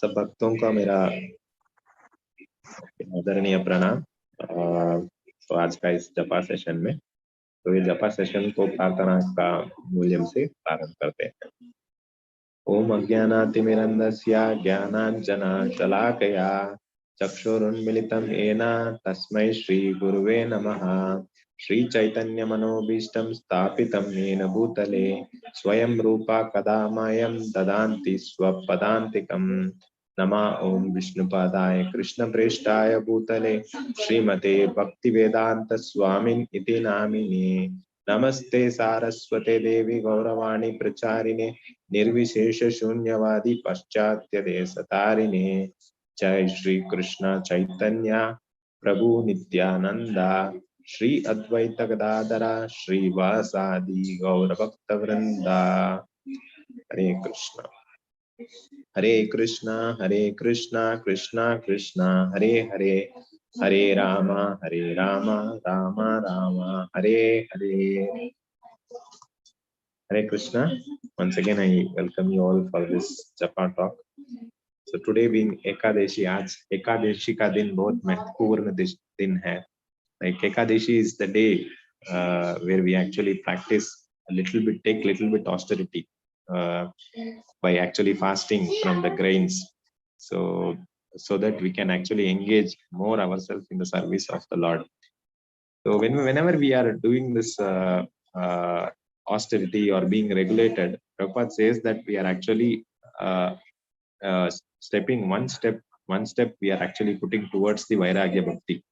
सब भक्तों का मेरा आदरणीय प्रणाम। तो आज का इस जपा सेशन में, तो ये जपा सेशन को प्रार्थना का मूल्य से प्रारंभ करते हैं। ओम अज्ञानातिमिरन्धस्य ज्ञानाञ्जनशलाकया चक्षुरुन्मिलितं येन तस्मै श्री गुरुवे नमः। श्री चैतन्य मनोभीष्टं स्थापितं येन भूतले स्वयं रूपा कदा मह्यं ददान्ति स्वपदान्तिकम्। नमः ओम विष्णुपादाय कृष्णप्रेष्ठाय भूतले श्रीमते भक्तिवेदांत स्वामिन् इति नामिने। नमस्ते सारस्वते देवी गौरवाणी प्रचारिणे निर्विशेष शून्यवादी पाश्चात्य देशतारिणे। जय श्री कृष्ण चैतन्य प्रभु नित्यानंदा श्री अद्वैत गदाधरा श्रीवासादि गौर भक्त वृंदा। हरे कृष्णा कृष्णा कृष्णा कृष्णा हरे हरे, हरे Ram Ram Ram Hare Hare. Hare Krishna. Once again, I welcome you all for this Japa talk. So today being Ekadashi, आज एकादशी का दिन बहुत महत्वपूर्ण दिन है. Like Ekadashi is the day where we actually practice a little bit, take little bit austerity by actually fasting from the grains. So that we can actually engage more ourselves in the service of the Lord. So whenever we are doing this austerity or being regulated, Prabhupada says that we are actually stepping one step we are actually putting towards the Vairagya Bhakti.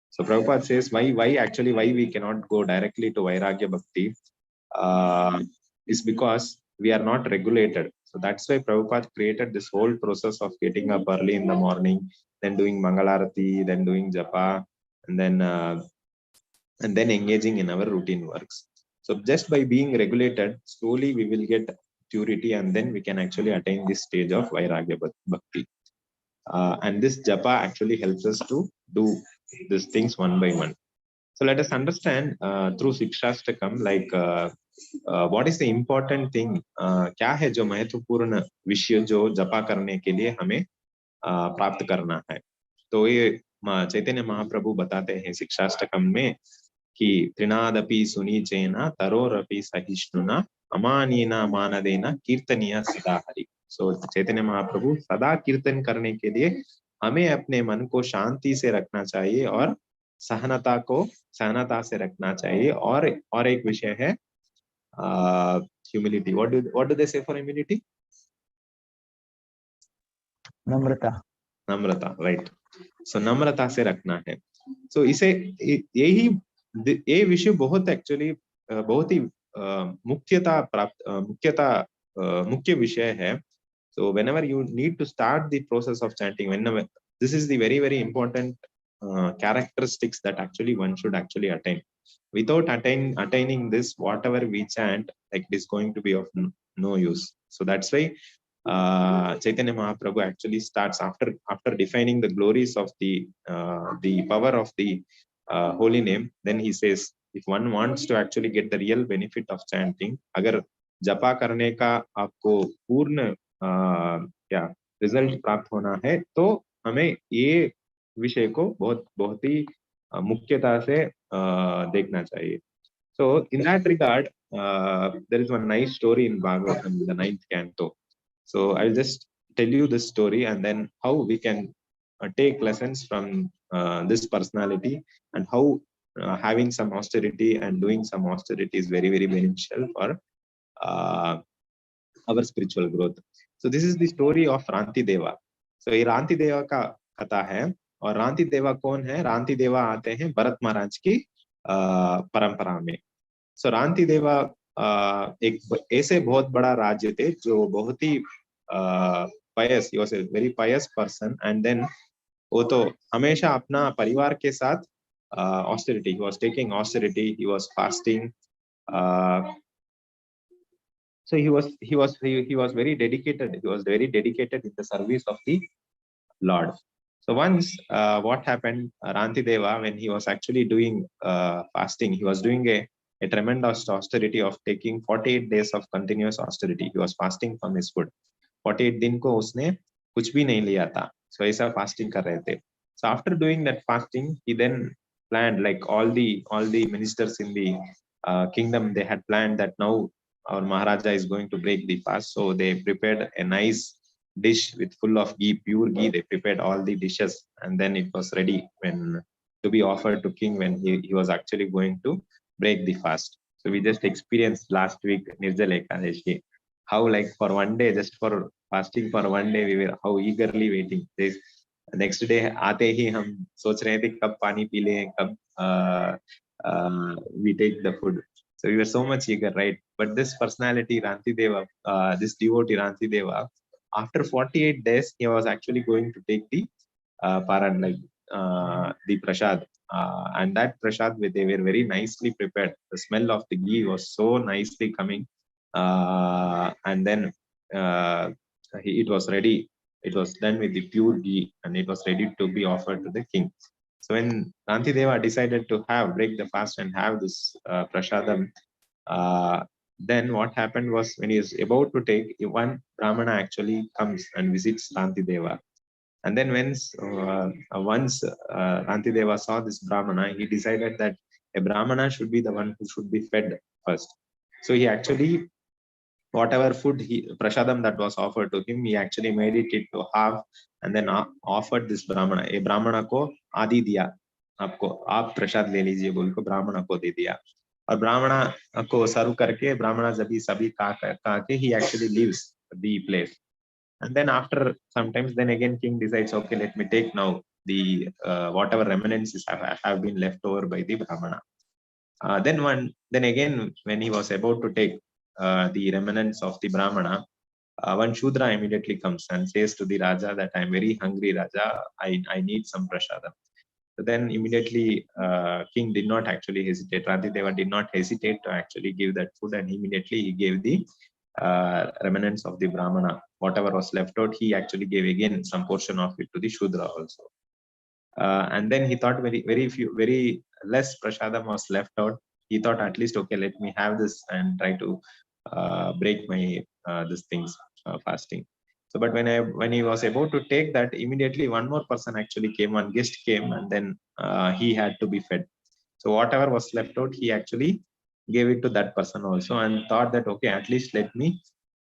So Prabhupada says why we cannot go directly to Vairagya Bhakti is because we are not regulated. So that's why Prabhupada created this whole process of getting up early in the morning, then doing Mangalarati, then doing Japa, and then engaging in our routine works. So just by being regulated, slowly we will get purity, and then we can actually attain this stage of Vairagya Bhakti. And this Japa actually helps us to do these things one by one. So let us understand through Sikshastakam, like what is the important thing, क्या है जो महत्वपूर्ण विषय जो जपा करने के लिए हमें प्राप्त करना है. तो ये चैतन्य महाप्रभु बताते हैं शिक्षाष्टकम में कि त्रिनादपि सुनीचेना तरोरपि सहिष्णुना अमानीना मानदेना कीर्तनीय सदा हरि. सो चैतन्य महाप्रभु सदा कीर्तन करने के लिए हमें अपने मन को शांति से रखना चाहिए और सहनता से रखना चाहिए. और एक विषय है ह्यूमिलिटी. व्हाट डू दे से फॉर ह्यूमिलिटी? नम्रता. राइट. सो नम्रता से रखना है. सो इसे ये विषय बहुत ही मुख्य विषय है. So whenever you need to start the process of chanting, this is the very very important characteristics that actually one should actually attain. Without attaining this, whatever we chant, like, it is going to be of no use. So that's why Chaitanya Mahaprabhu actually starts after defining the glories of the power of the holy name. Then he says, if one wants to actually get the real benefit of chanting, अगर जपा करने का आपको पूर्ण result प्राप्त होना है, तो हमें ये विषय को बहुत ही मुख्यता से देखना चाहिए. So in that regard, there is one nice story in Bhagavatam, the 9th canto. So I'll just tell you this story, and then how we can take lessons from this personality, and how having some austerity and doing some austerity is very very beneficial for our spiritual growth. So this is the story of Ranti Deva. So ये रांति देवा का कथा है. और रांति देवा कौन है? रांति देवा आते हैं भरत महाराज की परंपरा में. सो रांति देवा एक ऐसे बहुत बड़ा राज्य थे जो बहुत ही pious, he was a very pious person, and then वो तो हमेशा अपना परिवार के साथ austerity, he was taking austerity, he was fasting. So he was very dedicated. He was very dedicated in the service of the Lord. So once what happened, Ranti Deva, when he was actually doing fasting, he was doing a tremendous austerity of taking 48 days of continuous austerity. He was fasting from his food. 48 दिन को उसने कुछ भी नहीं लिया था. So ऐसा fasting कर रहे थे. So after doing that fasting, he then planned, like all the ministers in the kingdom, they had planned that now our Maharaja is going to break the fast. So they prepared a nice dish with full of ghee, pure ghee. They prepared all the dishes, and then it was ready when to be offered to king when he was actually going to break the fast. So we just experienced last week Nirjala Ekadashi, how like for one day, just for fasting for one day, we were how eagerly waiting. This next day आते ही हम सोच रहे थे कब पानी P लें, कब we take the food. So we were so much eager, right? But this personality, Ranti Deva, this devotee Ranti Deva, after 48 days, he was actually going to take the paran, like the prasad. And that prasad, they were very nicely prepared. The smell of the ghee was so nicely coming. And then it was ready. It was done with the pure ghee, and it was ready to be offered to the king. So when Ranti Deva decided to break the fast and have this prasadam, then what happened was when he is about to take, one Brahmana actually comes and visits Ranti Deva. And then once Ranti Deva saw this Brahmana, he decided that a Brahmana should be the one who should be fed first. So he actually, whatever food prasadam that was offered to him, he actually made it into half and then offered this Brahmana. A Brahmana को आदि दिया, आपको आप प्रसाद ले लीजिए बोल को ब्राह्मण को दे दिया. और ब्राह्मण को सर्व करके ब्राह्मण जब सभी खा के he actually leaves the place. And then after sometimes, then again king decides, okay, let me take now the whatever remnants have been left over by the Brahmana. Then again, when he was about to take the remnants of the Brahmana, one Shudra immediately comes and says to the Raja that I'm very hungry, Raja, I need some prasadam. So then immediately king did not actually hesitate. Radhideva did not hesitate to actually give that food, and immediately he gave the remnants of the Brahmana. Whatever was left out, he actually gave again some portion of it to the Shudra also. And then he thought very less prasadam was left out. He thought at least, okay, let me have this and try to break my these things fasting. So, but when he was about to take that, immediately one more person actually came, one guest came, and then he had to be fed. So whatever was left out, he actually gave it to that person also, and thought that, okay, at least let me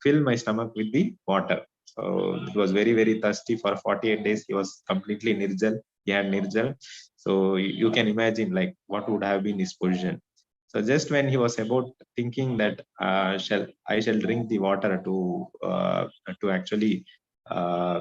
fill my stomach with the water. So it was very thirsty for 48 days. He was completely nirjal. He had nirjal. So you can imagine like what would have been his position. So just when he was about thinking that I shall drink the water to actually uh,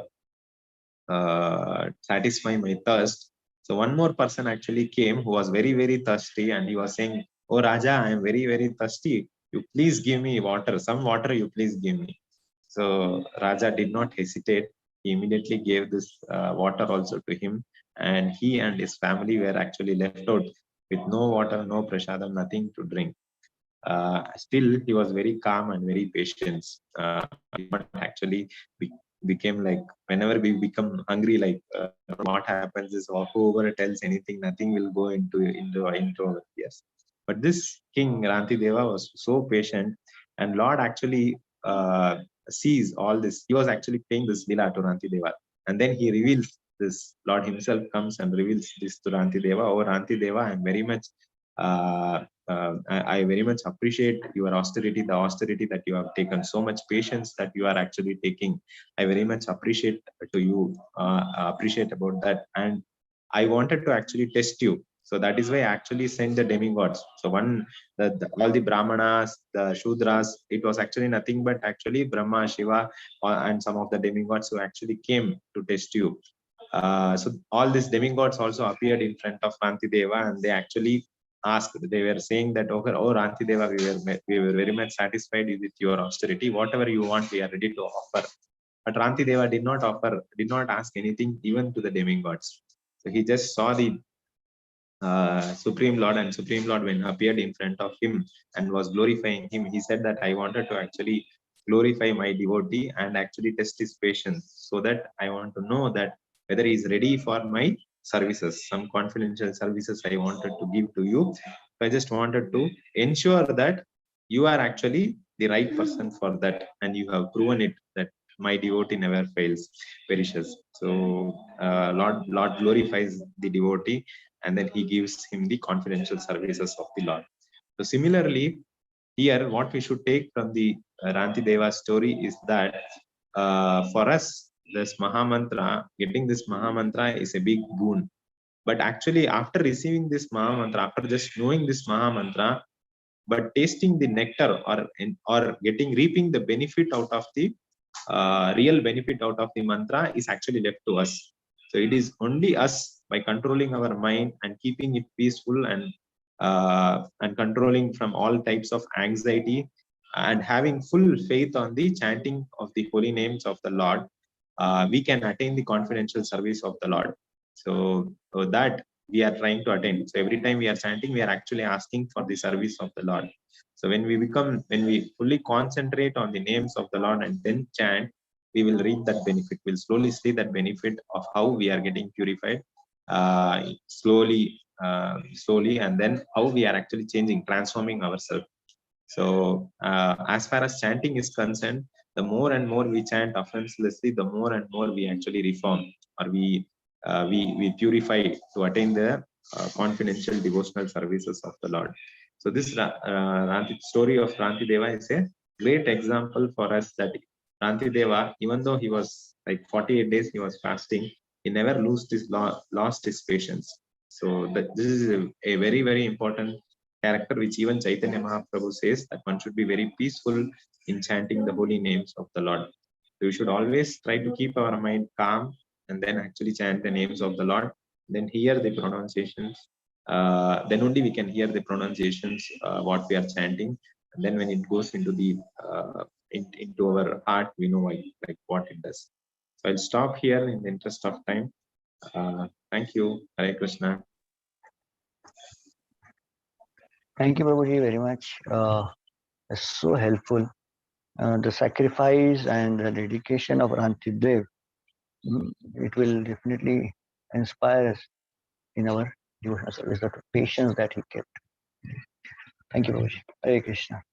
satisfy my thirst. So one more person actually came who was very thirsty, and he was saying, "Oh Raja, I am very thirsty. You please give me water. Some water you please give me." So Raja did not hesitate. He immediately gave this water also to him, and he and his family were actually left out with no water, no prasadam, nothing to drink. Still, he was very calm and very patient. Actually became like whenever we become hungry, like what happens is whoever tells anything, nothing will go into our ears. But this king Ranti Deva was so patient, and Lord actually sees all this. He was actually paying this lila to Ranti Deva, and then he reveals this. Lord himself comes and reveals this to Ranti Deva. Oh Ranti Deva, I'm very much I very much appreciate your austerity, the austerity that you have taken, so much patience that you are actually taking. I very much appreciate to you, appreciate about that. And I wanted to actually test you. So that is why I actually sent the demigods. So all the Brahmanas, the Shudras, it was actually nothing but actually Brahma, Shiva, and some of the demigods who actually came to test you. So all these demigods also appeared in front of Ranti Deva, and they actually asked. They were saying that, okay, oh Ranti Deva, we were very much satisfied with your austerity. Whatever you want, we are ready to offer. But Ranti Deva did not ask anything even to the demigods. So he just saw the Supreme Lord, and Supreme Lord, when appeared in front of him and was glorifying him, he said that I wanted to actually glorify my devotee and actually test his patience, so that I want to know that whether he is ready for my services, some confidential services I wanted to give to you. So I just wanted to ensure that you are actually the right person for that, and you have proven it that my devotee never fails, perishes. So Lord glorifies the devotee, and then he gives him the confidential services of the Lord. So similarly, here what we should take from the Rantideva story is that for us, this Mahamantra, getting this Mahamantra is a big boon. But actually, after receiving this Mahamantra, after just knowing this Mahamantra, but tasting the nectar or getting reaping the benefit out of the real benefit out of the mantra is actually left to us. So it is only us, by controlling our mind and keeping it peaceful and controlling from all types of anxiety and having full faith on the chanting of the holy names of the Lord, we can attain the confidential service of the Lord. So that we are trying to attain. So every time we are chanting, we are actually asking for the service of the Lord. So when we fully concentrate on the names of the Lord and then chant, we will reap that benefit. We'll slowly see that benefit of how we are getting purified, slowly, and then how we are actually changing, transforming ourselves. So as far as chanting is concerned, the more and more we chant offenselessly, the more and more we actually reform, or we purify to attain the confidential devotional services of the Lord. So this story of Rantideva is a great example for us that Rantideva, even though he was like 48 days, he was fasting, he never lost his patience. So this is a very, very important character which even Chaitanya Mahaprabhu says, that one should be very peaceful in chanting the holy names of the Lord. So we should always try to keep our mind calm and then actually chant the names of the Lord, then hear the pronunciations. Then only we can hear the pronunciations, what we are chanting. And then when it goes into the into our heart, we know like what it does. So I'll stop here in the interest of time. Thank you. Hare Krishna. Thank you, Prabhuji, very much. It's so helpful. The sacrifice and the dedication of Rantidev, it will definitely inspire us in our devotional service, the patience that he kept. Thank you, Prabhuji. Hare Krishna.